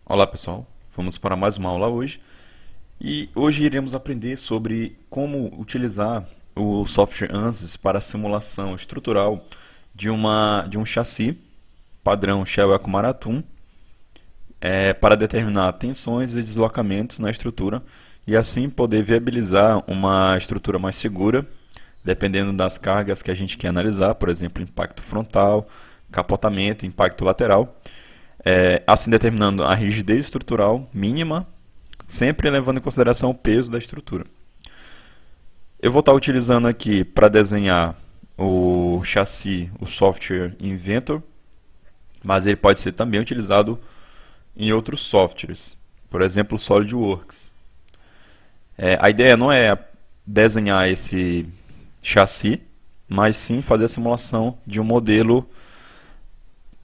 Olá pessoal, vamos para mais uma aula hoje e hoje iremos aprender sobre como utilizar o software ANSYS para a simulação estrutural de um chassi padrão Shell Eco-Marathon para determinar tensões e deslocamentos na estrutura e assim poder viabilizar uma estrutura mais segura, dependendo das cargas que a gente quer analisar, por exemplo, impacto frontal, capotamento, impacto lateral, assim determinando a rigidez estrutural mínima, sempre levando em consideração o peso da estrutura. Eu vou estar utilizando aqui para desenhar o chassi, o software Inventor, mas ele pode ser também utilizado em outros softwares, por exemplo, o SolidWorks. A ideia não é desenhar esse chassi, mas sim fazer a simulação de um modelo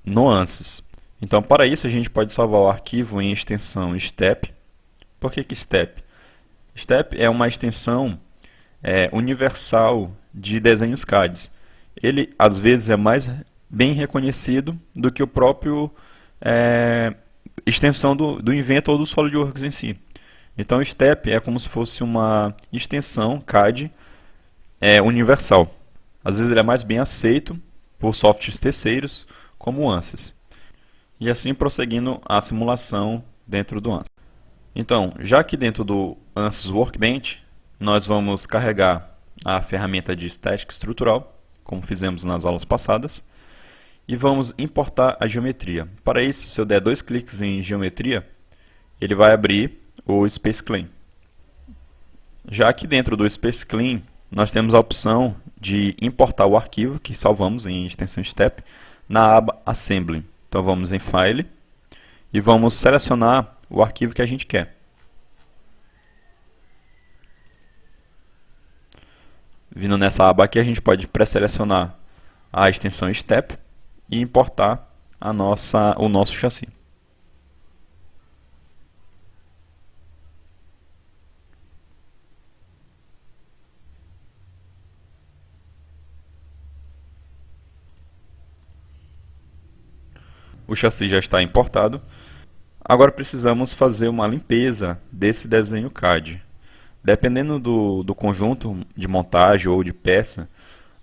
no ANSYS. Então, para isso, a gente pode salvar o arquivo em extensão STEP. Por que STEP? STEP é uma extensão universal de desenhos CAD. Ele, às vezes, é mais bem reconhecido do que o próprio extensão do Inventor ou do SolidWorks em si. Então, o STEP é como se fosse uma extensão CAD universal. Às vezes, ele é mais bem aceito por softwares terceiros, como o ANSYS. E assim prosseguindo a simulação dentro do ANSYS. Então, já que dentro do ANSYS Workbench, nós vamos carregar a ferramenta de estética estrutural, como fizemos nas aulas passadas, e vamos importar a geometria. Para isso, se eu der dois cliques em geometria, ele vai abrir o Space Clean. Já aqui dentro do Space Clean, nós temos a opção de importar o arquivo que salvamos em extensão STEP na aba Assembly. Então vamos em File e vamos selecionar o arquivo que a gente quer. Vindo nessa aba aqui, a gente pode pré-selecionar a extensão STEP e importar o nosso chassi. O chassi já está importado. Agora precisamos fazer uma limpeza desse desenho CAD. Dependendo do conjunto de montagem ou de peça,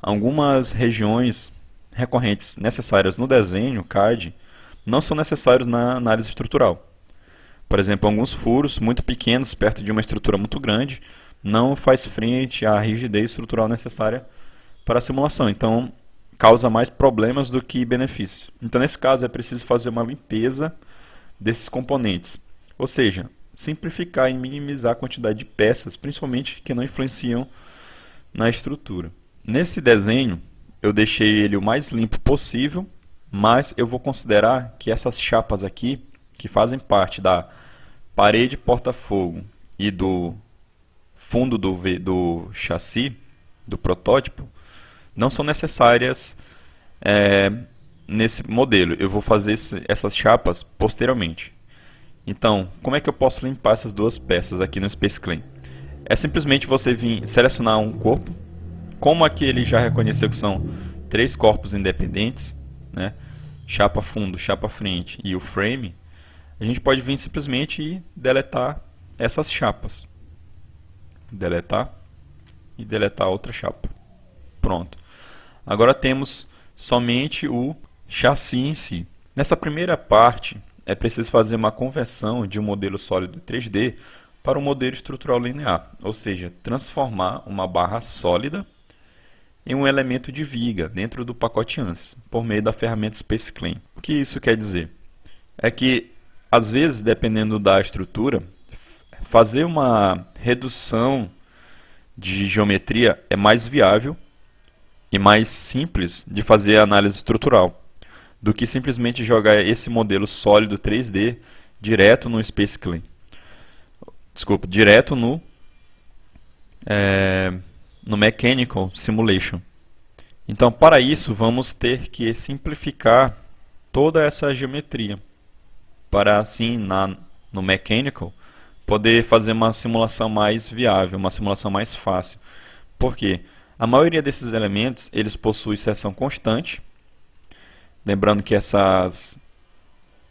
algumas regiões recorrentes necessárias no desenho CAD não são necessários na análise estrutural. Por exemplo, alguns furos muito pequenos perto de uma estrutura muito grande não faz frente à rigidez estrutural necessária para a simulação. Então, causa mais problemas do que benefícios. Então, nesse caso, é preciso fazer uma limpeza desses componentes. Ou seja, simplificar e minimizar a quantidade de peças, principalmente que não influenciam na estrutura. Nesse desenho, eu deixei ele o mais limpo possível, mas eu vou considerar que essas chapas aqui, que fazem parte da parede porta-fogo e do fundo do chassi, do protótipo, não são necessárias nesse modelo. Eu vou fazer essas chapas posteriormente. Então, como é que eu posso limpar essas duas peças aqui no Space Clean? É simplesmente você vir selecionar um corpo. Como aqui ele já reconheceu que são três corpos independentes, né? Chapa fundo, chapa frente e o frame, a gente pode vir simplesmente e deletar essas chapas. Deletar e deletar outra chapa. Pronto. Agora temos somente o chassi em si. Nessa primeira parte, é preciso fazer uma conversão de um modelo sólido 3D para um modelo estrutural linear, ou seja, transformar uma barra sólida em um elemento de viga dentro do pacote ANSYS, por meio da ferramenta Space Clean. O que isso quer dizer? É que, às vezes, dependendo da estrutura, fazer uma redução de geometria é mais viável e mais simples de fazer a análise estrutural do que simplesmente jogar esse modelo sólido 3D direto no Space Clean. Desculpa, direto no Mechanical Simulation. Então, para isso, vamos ter que simplificar toda essa geometria, para assim, no Mechanical, poder fazer uma simulação mais viável, uma simulação mais fácil. Por quê? A maioria desses elementos, eles possuem seção constante. Lembrando que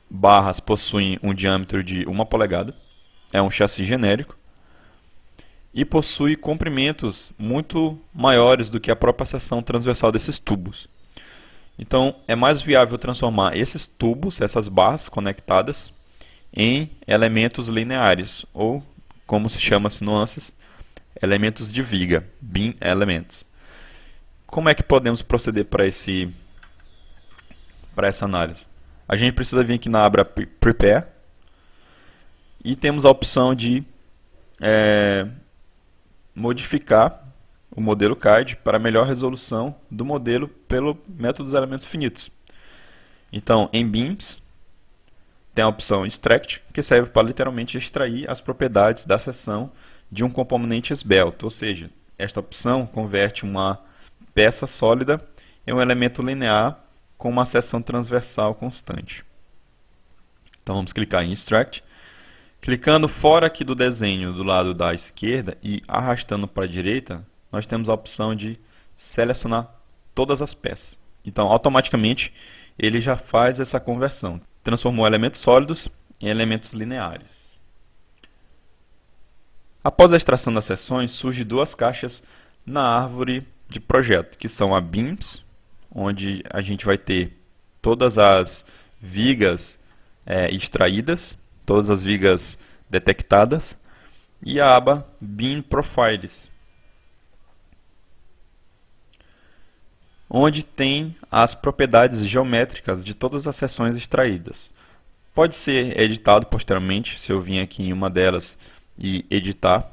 barras possuem um diâmetro de 1 polegada, é um chassi genérico, e possui comprimentos muito maiores do que a própria seção transversal desses tubos. Então, é mais viável transformar esses tubos, essas barras conectadas, em elementos lineares, ou, como se chama as nuances, elementos de viga, beam elements. Como é que podemos proceder para essa análise? A gente precisa vir aqui na aba Prepare, e temos a opção de modificar o modelo CAD para melhor resolução do modelo pelo método dos elementos finitos. Então, em Beams, tem a opção Extract, que serve para literalmente extrair as propriedades da seção de um componente esbelto, ou seja, esta opção converte uma peça sólida em um elemento linear com uma seção transversal constante. Então vamos clicar em Extract. Clicando fora aqui do desenho do lado da esquerda e arrastando para a direita, nós temos a opção de selecionar todas as peças. Então automaticamente ele já faz essa conversão. Transformou elementos sólidos em elementos lineares. Após a extração das seções, surgem duas caixas na árvore de projeto, que são a Beams, onde a gente vai ter todas as vigas extraídas, todas as vigas detectadas, e a aba Beam Profiles, onde tem as propriedades geométricas de todas as seções extraídas. Pode ser editado posteriormente, se eu vim aqui em uma delas e editar.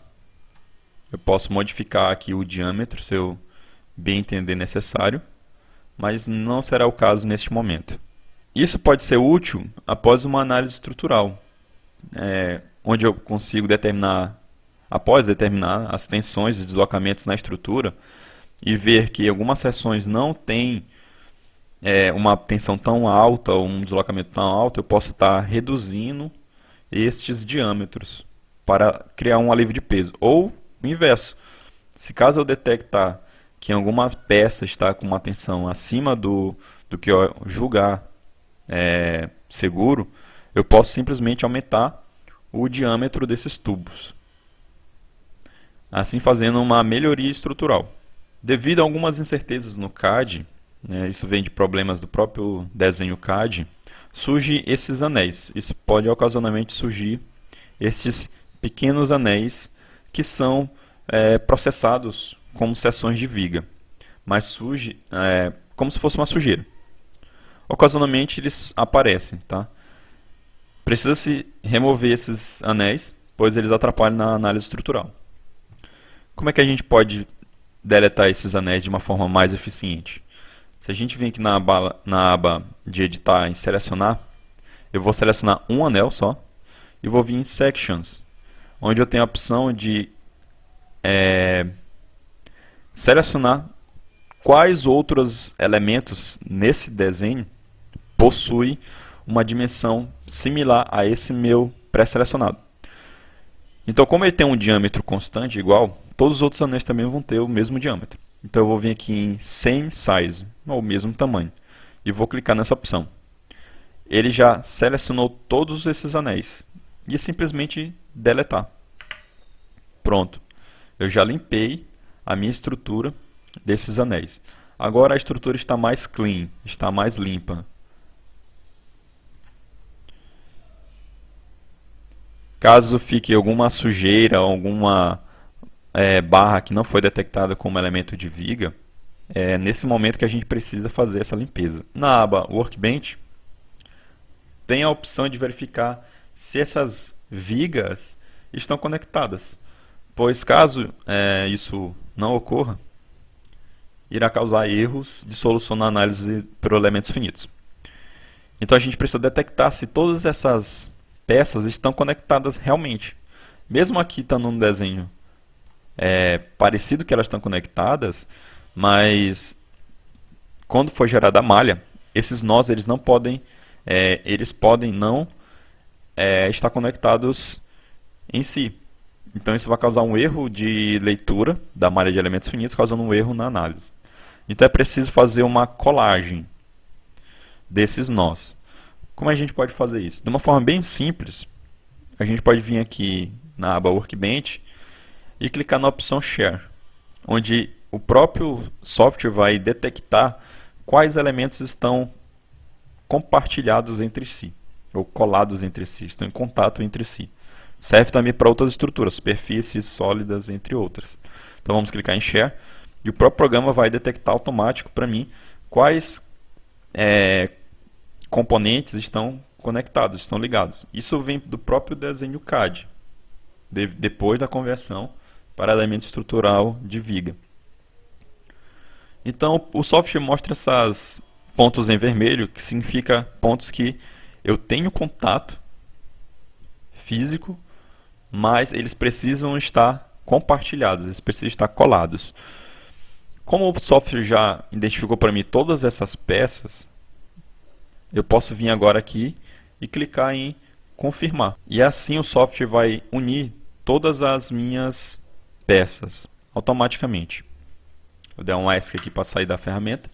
Eu posso modificar aqui o diâmetro, se eu bem entender necessário, mas não será o caso neste momento. Isso pode ser útil após uma análise estrutural, onde eu consigo determinar, após determinar as tensões e deslocamentos na estrutura, e ver que algumas seções não têm uma tensão tão alta ou um deslocamento tão alto, eu posso estar reduzindo estes diâmetros para criar um alívio de peso. Ou o inverso, se caso eu detectar que alguma peça está com uma tensão acima do que eu julgar seguro, eu posso simplesmente aumentar o diâmetro desses tubos, assim fazendo uma melhoria estrutural. Devido a algumas incertezas no CAD, isso vem de problemas do próprio desenho CAD, surgem esses anéis. Isso pode ocasionalmente surgir esses pequenos anéis que são processados como seções de viga, mas surge como se fosse uma sujeira. Ocasionalmente eles aparecem, tá? Precisa-se remover esses anéis, pois eles atrapalham na análise estrutural. Como é que a gente pode deletar esses anéis de uma forma mais eficiente? Se a gente vir aqui na aba de editar e selecionar, eu vou selecionar um anel só e vou vir em Sections, onde eu tenho a opção de selecionar quais outros elementos nesse desenho possuem uma dimensão similar a esse meu pré-selecionado. Então, como ele tem um diâmetro constante igual, todos os outros anéis também vão ter o mesmo diâmetro. Então eu vou vir aqui em Same Size, ou mesmo tamanho, e vou clicar nessa opção. Ele já selecionou todos esses anéis, e simplesmente deletar. Pronto, eu já limpei a minha estrutura desses anéis. Agora a estrutura está mais clean, está mais limpa. Caso fique alguma sujeira, alguma barra que não foi detectada como elemento de viga, é nesse momento que a gente precisa fazer essa limpeza. Na aba Workbench, tem a opção de verificar se essas vigas estão conectadas, pois caso isso não ocorra, irá causar erros de solução na análise por elementos finitos. Então a gente precisa detectar se todas essas peças estão conectadas realmente. Mesmo aqui estando no desenho parecido que elas estão conectadas, mas quando for gerada a malha, esses nós eles não podem, eles podem não estar conectados em si. Então isso vai causar um erro de leitura da malha de elementos finitos, causando um erro na análise. Então é preciso fazer uma colagem desses nós. Como a gente pode fazer isso? De uma forma bem simples, a gente pode vir aqui na aba Workbench e clicar na opção Share, onde o próprio software vai detectar quais elementos estão compartilhados entre si, ou colados entre si, estão em contato entre si. Serve também para outras estruturas, superfícies sólidas, entre outras. Então vamos clicar em Share e o próprio programa vai detectar automático para mim quais componentes estão conectados, estão ligados. Isso vem do próprio desenho CAD, depois da conversão para elemento estrutural de viga. Então o software mostra esses pontos em vermelho, que significa pontos que eu tenho contato físico, mas eles precisam estar compartilhados, eles precisam estar colados. Como o software já identificou para mim todas essas peças, eu posso vir agora aqui e clicar em confirmar. E assim o software vai unir todas as minhas peças automaticamente. Vou dar um ESC aqui para sair da ferramenta.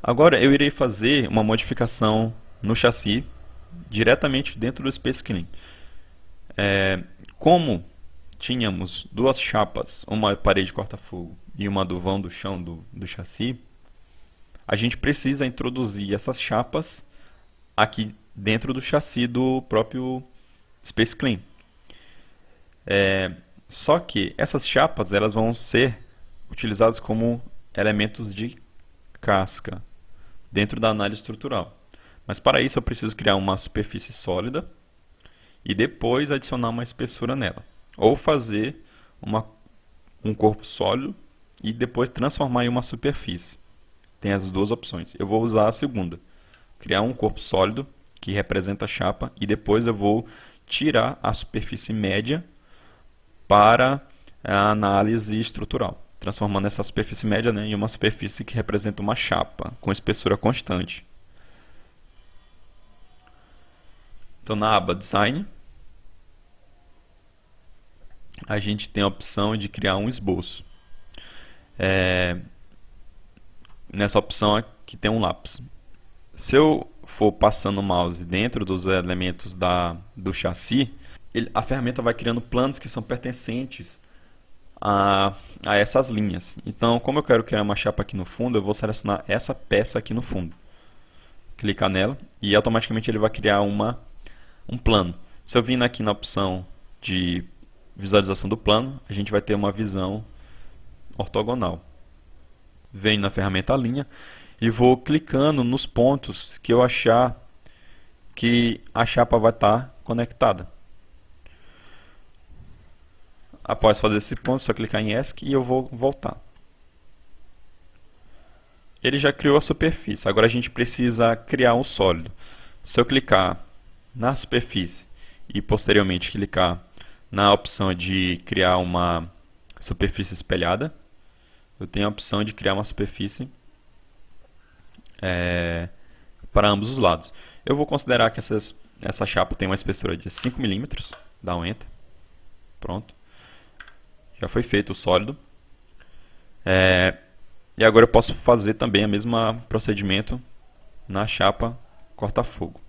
Agora eu irei fazer uma modificação no chassi diretamente dentro do Space Clean. Como tínhamos duas chapas, uma parede corta-fogo e uma do vão do chão do chassi, a gente precisa introduzir essas chapas aqui dentro do chassi do próprio Space Clean. Só que essas chapas elas vão ser utilizadas como elementos de casca dentro da análise estrutural. Mas para isso eu preciso criar uma superfície sólida e depois adicionar uma espessura nela. Ou fazer um corpo sólido e depois transformar em uma superfície. Tem as duas opções. Eu vou usar a segunda. Criar um corpo sólido que representa a chapa e depois eu vou tirar a superfície média para a análise estrutural, transformando essa superfície média, em uma superfície que representa uma chapa com espessura constante. Então na aba Design, a gente tem a opção de criar um esboço. Nessa opção aqui tem um lápis. Se eu for passando o mouse dentro dos elementos do chassi, a ferramenta vai criando planos que são pertencentes a essas linhas. Então, como eu quero criar uma chapa aqui no fundo, eu vou selecionar essa peça aqui no fundo. Clicar nela e automaticamente ele vai criar um plano. Se eu vir aqui na opção de visualização do plano, a gente vai ter uma visão ortogonal. Venho na ferramenta Linha e vou clicando nos pontos que eu achar que a chapa vai estar conectada. Após fazer esse ponto, é só clicar em ESC e eu vou voltar. Ele já criou a superfície, agora a gente precisa criar um sólido. Se eu clicar na superfície e posteriormente clicar na opção de criar uma superfície espelhada, eu tenho a opção de criar uma superfície para ambos os lados. Eu vou considerar que essa chapa tem uma espessura de 5 milímetros, dá um Enter, pronto. Já foi feito o sólido. E agora eu posso fazer também o mesmo procedimento na chapa corta-fogo.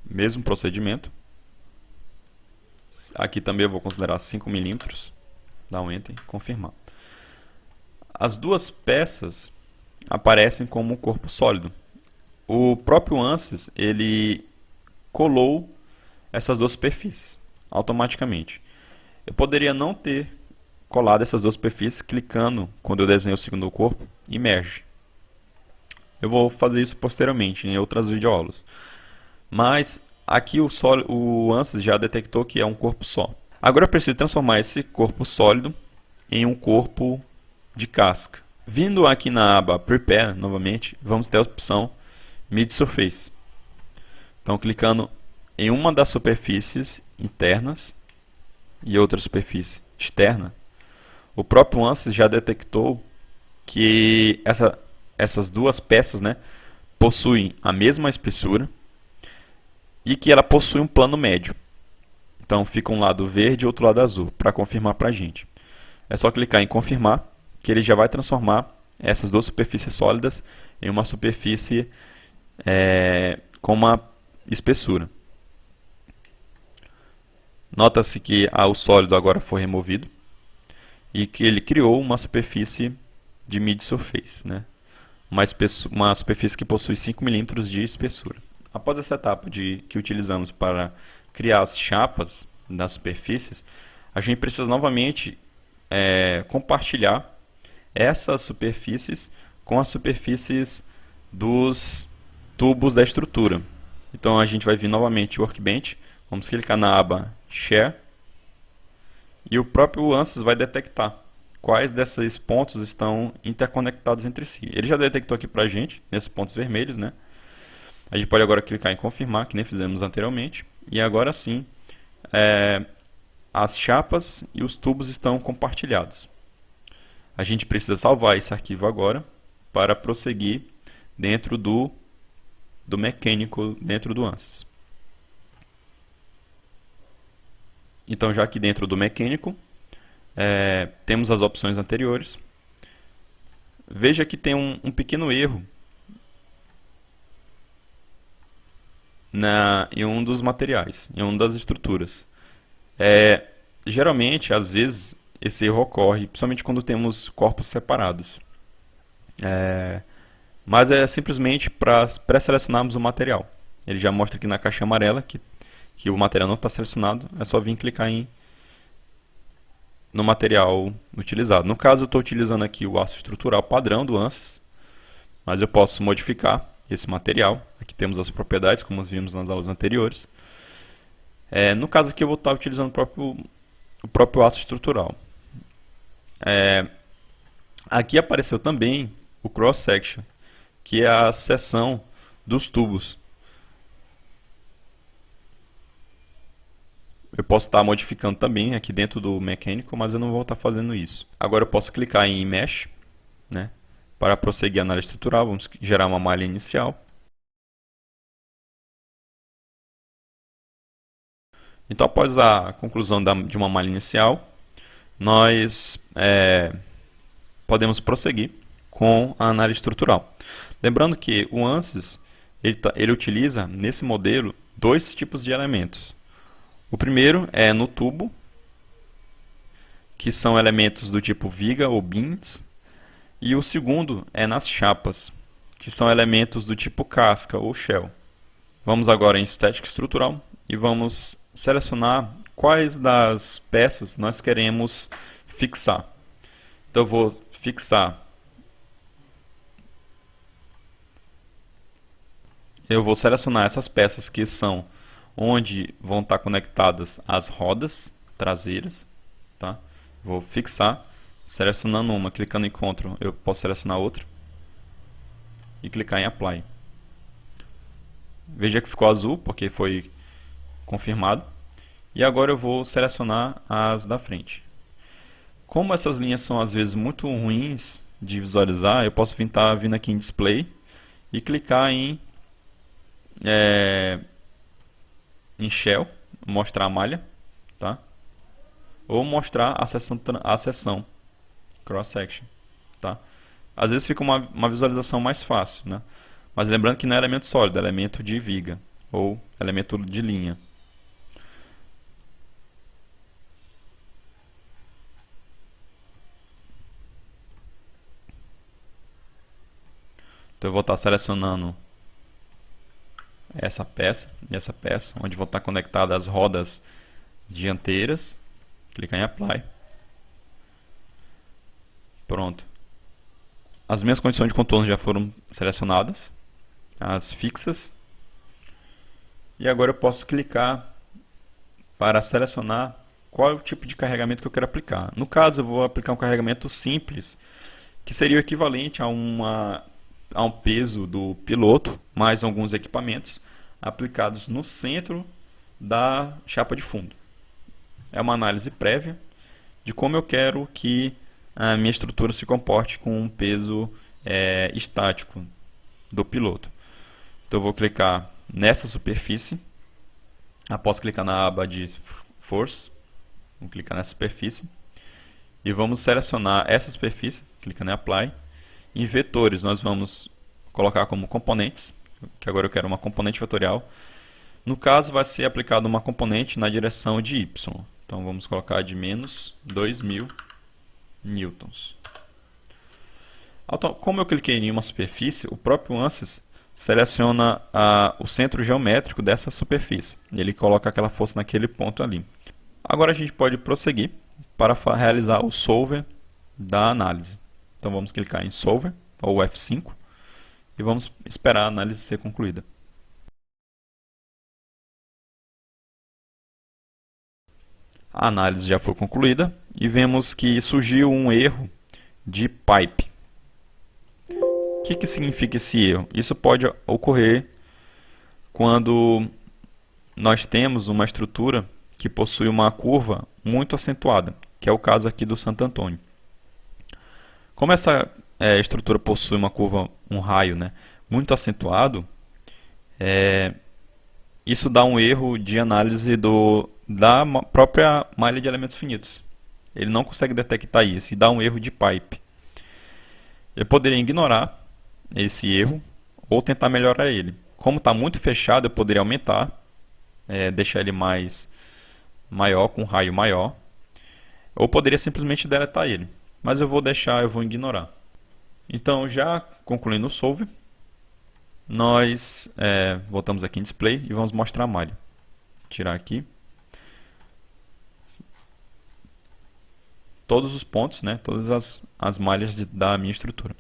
Mesmo procedimento. Aqui também eu vou considerar 5 milímetros. Dá um Enter e confirmar. As duas peças aparecem como um corpo sólido. O próprio ANSYS, ele colou essas duas superfícies automaticamente. Eu poderia não ter colado essas duas superfícies clicando quando eu desenho o segundo corpo e merge. Eu vou fazer isso posteriormente em outras videoaulas. Mas aqui o ANSYS já detectou que é um corpo só. Agora eu preciso transformar esse corpo sólido em um corpo de casca. Vindo aqui na aba Prepare, novamente, vamos ter a opção Mid Surface. Então, clicando em uma das superfícies internas e outra superfície externa, o próprio ANSYS já detectou que essas duas peças, né, possuem a mesma espessura e que ela possui um plano médio. Então fica um lado verde e outro lado azul, para confirmar para a gente. É só clicar em confirmar, que ele já vai transformar essas duas superfícies sólidas em uma superfície com uma espessura. Nota-se que o sólido agora foi removido e que ele criou uma superfície de mid-surface, né? Uma superfície que possui 5 milímetros de espessura. Após essa etapa que utilizamos para criar as chapas das superfícies, a gente precisa novamente compartilhar essas superfícies com as superfícies dos tubos da estrutura. Então a gente vai vir novamente o Workbench, vamos clicar na aba Share e o próprio ANSYS vai detectar quais desses pontos estão interconectados entre si. Ele já detectou aqui para a gente, nesses pontos vermelhos, né? A gente pode agora clicar em confirmar, que nem fizemos anteriormente, e agora sim as chapas e os tubos estão compartilhados. A gente precisa salvar esse arquivo agora para prosseguir dentro do mecânico, dentro do ANSYS. Então, já aqui dentro do mecânico, temos as opções anteriores. Veja que tem um pequeno erro em um dos materiais, em uma das estruturas. Geralmente, às vezes, esse erro ocorre, principalmente quando temos corpos separados. Mas é simplesmente para pré-selecionarmos o material. Ele já mostra aqui na caixa amarela que o material não está selecionado, é só vir clicar no material utilizado. No caso, eu estou utilizando aqui o aço estrutural padrão do ANSYS, mas eu posso modificar esse material. Aqui temos as propriedades, como vimos nas aulas anteriores. No caso aqui, eu vou estar utilizando o próprio aço estrutural. Aqui apareceu também o cross-section, que é a seção dos tubos. Eu posso estar modificando também aqui dentro do mecânico, mas eu não vou estar fazendo isso. Agora eu posso clicar em Mesh, né, para prosseguir a análise estrutural. Vamos gerar uma malha inicial. Então, após a conclusão de uma malha inicial, nós podemos prosseguir com a análise estrutural. Lembrando que o ANSYS ele utiliza, nesse modelo, dois tipos de elementos. O primeiro é no tubo, que são elementos do tipo viga ou beams, e o segundo é nas chapas, que são elementos do tipo casca ou shell. Vamos agora em estética estrutural e vamos selecionar quais das peças nós queremos fixar. Então eu vou fixar. Eu vou selecionar essas peças que são onde vão estar conectadas as rodas traseiras, tá? Vou fixar, selecionando uma, clicando em Ctrl, eu posso selecionar outra e clicar em Apply. Veja que ficou azul porque foi confirmado. E agora eu vou selecionar as da frente. Como essas linhas são às vezes muito ruins de visualizar, eu posso estar vindo aqui em Display e clicar em Shell, mostrar a malha, tá? Ou mostrar a seção Cross Section, tá? Às vezes fica uma visualização mais fácil, né? Mas lembrando que não é elemento sólido, é elemento de viga ou elemento de linha. Então eu vou estar selecionando essa peça e essa peça, onde vão estar conectadas as rodas dianteiras. Clicar em Apply. Pronto. As minhas condições de contorno já foram selecionadas, as fixas. E agora eu posso clicar para selecionar qual é o tipo de carregamento que eu quero aplicar. No caso, eu vou aplicar um carregamento simples, que seria o equivalente a um peso do piloto, mais alguns equipamentos aplicados no centro da chapa de fundo. É uma análise prévia de como eu quero que a minha estrutura se comporte com um peso estático do piloto. Então eu vou clicar nessa superfície, após clicar na aba de Force, vamos clicar nessa superfície e vamos selecionar essa superfície, clicando em Apply. Em vetores nós vamos colocar como componentes, que agora eu quero uma componente vetorial. No caso vai ser aplicada uma componente na direção de Y. Então vamos colocar de menos 2000 newtons. Como eu cliquei em uma superfície, o próprio ANSYS seleciona o centro geométrico dessa superfície. Ele coloca aquela força naquele ponto ali. Agora a gente pode prosseguir para realizar o solver da análise. Então vamos clicar em solver, ou F5, e vamos esperar a análise ser concluída. A análise já foi concluída e vemos que surgiu um erro de pipe. O que significa esse erro? Isso pode ocorrer quando nós temos uma estrutura que possui uma curva muito acentuada, que é o caso aqui do Santo Antônio. Como essa estrutura possui uma curva, um raio, muito acentuado, isso dá um erro de análise da própria malha de elementos finitos. Ele não consegue detectar isso e dá um erro de pipe. Eu poderia ignorar esse erro ou tentar melhorar ele. Como está muito fechado, eu poderia aumentar, deixar ele maior, com um raio maior, ou poderia simplesmente deletar ele. Mas eu vou ignorar. Então, já concluindo o solve, nós voltamos aqui em display e vamos mostrar a malha. Tirar aqui todos os pontos, todas as malhas da minha estrutura.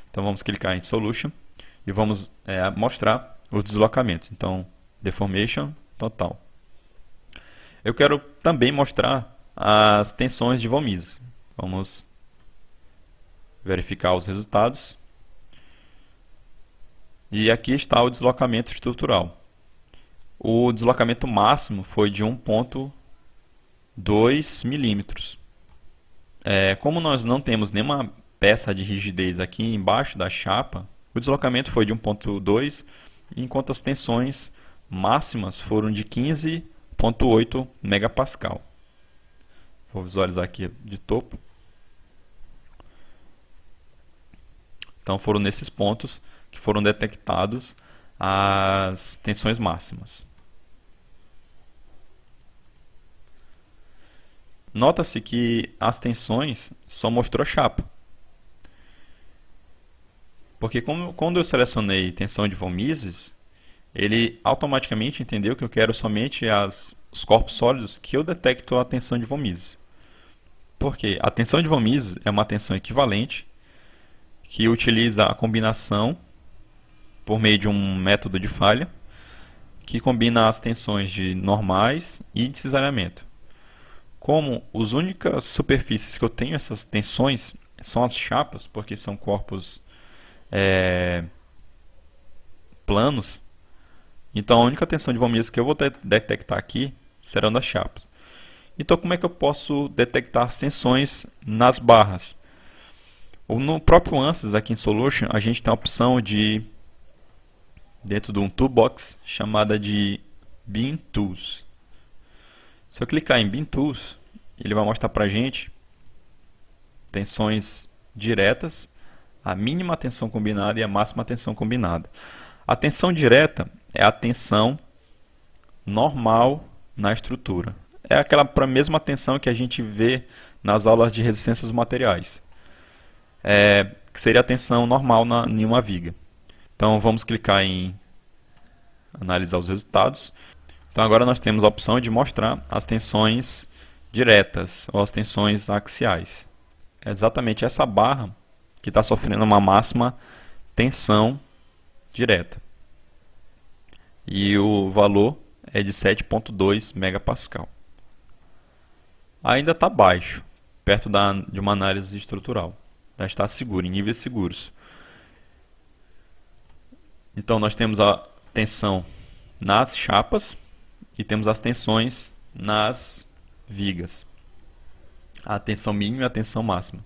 Então vamos clicar em Solution e vamos mostrar os deslocamentos. Então, Deformation total. Eu quero também mostrar as tensões de von Mises. Vamos verificar os resultados. E aqui está o deslocamento estrutural. O deslocamento máximo foi de 1,2 milímetros. Como nós não temos nenhuma peça de rigidez aqui embaixo da chapa, o deslocamento foi de 1,2, enquanto as tensões máximas foram de 15,8 megapascal. Vou visualizar aqui de topo. Então foram nesses pontos que foram detectados as tensões máximas. Nota-se que as tensões só mostrou a chapa. Porque quando eu selecionei tensão de von Mises, ele automaticamente entendeu que eu quero somente os corpos sólidos que eu detecto a tensão de von Mises. Porque a tensão de von Mises é uma tensão equivalente que utiliza a combinação por meio de um método de falha que combina as tensões de normais e de cisalhamento. Como as únicas superfícies que eu tenho essas tensões são as chapas, porque são corpos planos, então a única tensão de von Mises que eu vou detectar aqui serão das chapas. Então como é que eu posso detectar as tensões nas barras? No próprio ANSYS, aqui em Solution, a gente tem a opção de, dentro de um toolbox, chamada de Beam Tools. Se eu clicar em Beam Tools, ele vai mostrar para a gente tensões diretas, a mínima tensão combinada e a máxima tensão combinada. A tensão direta é a tensão normal na estrutura. É aquela mesma tensão que a gente vê nas aulas de resistência dos materiais. Que seria a tensão normal em uma viga. Então vamos clicar em analisar os resultados. Então agora nós temos a opção de mostrar as tensões diretas ou as tensões axiais. É exatamente essa barra que está sofrendo uma máxima tensão direta. E o valor é de 7,2 megapascal. Ainda está baixo, perto de uma análise estrutural. Já está seguro, em níveis seguros. Então nós temos a tensão nas chapas e temos as tensões nas vigas. A tensão mínima e a tensão máxima.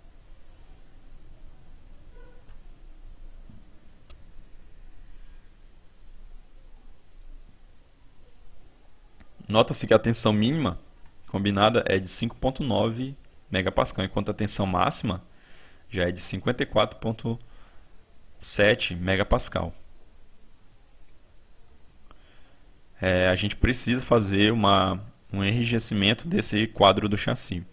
Nota-se que a tensão mínima combinada é de 5,9 megapascal, enquanto a tensão máxima já é de 54,7 megapascal. A gente precisa fazer um enrijecimento desse quadro do chassi,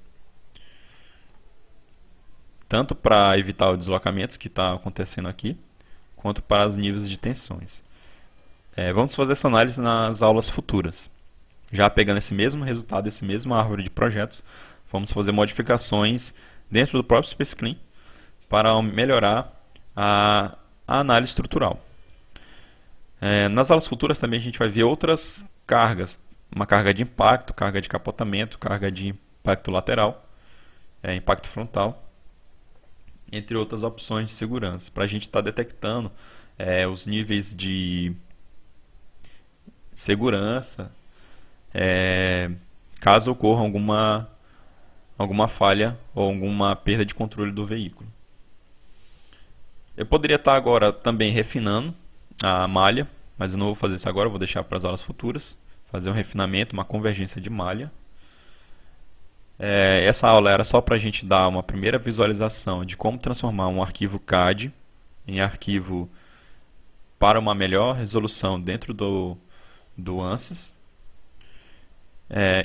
tanto para evitar os deslocamentos que está acontecendo aqui, quanto para os níveis de tensões. Vamos fazer essa análise nas aulas futuras. Já pegando esse mesmo resultado, esse mesmo árvore de projetos, vamos fazer modificações dentro do próprio Space Clean para melhorar a análise estrutural. Nas aulas futuras também a gente vai ver outras cargas, uma carga de impacto, carga de capotamento, carga de impacto lateral, impacto frontal, entre outras opções de segurança, para a gente estar detectando os níveis de segurança, caso ocorra alguma falha ou alguma perda de controle do veículo. Eu poderia estar agora também refinando a malha, mas eu não vou fazer isso agora, eu vou deixar para as aulas futuras, fazer um refinamento, uma convergência de malha. Essa aula era só para a gente dar uma primeira visualização de como transformar um arquivo CAD em arquivo para uma melhor resolução dentro do ANSYS,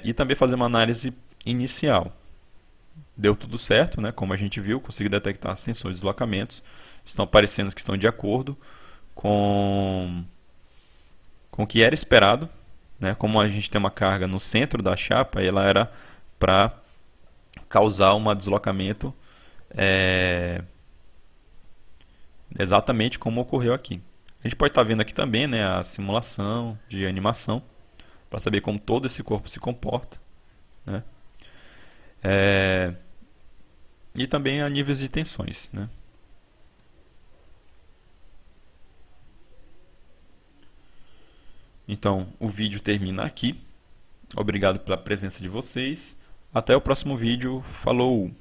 e também fazer uma análise inicial. Deu tudo certo, né? Como a gente viu, consegui detectar as tensões e deslocamentos, estão parecendo que estão de acordo com o que era esperado, né? Como a gente tem uma carga no centro da chapa, ela era para causar um deslocamento exatamente como ocorreu aqui. A gente pode estar vendo aqui também, né, a simulação de animação para saber como todo esse corpo se comporta, né? E também a níveis de tensões, né? Então, o vídeo termina aqui. Obrigado pela presença de vocês. Até o próximo vídeo. Falou!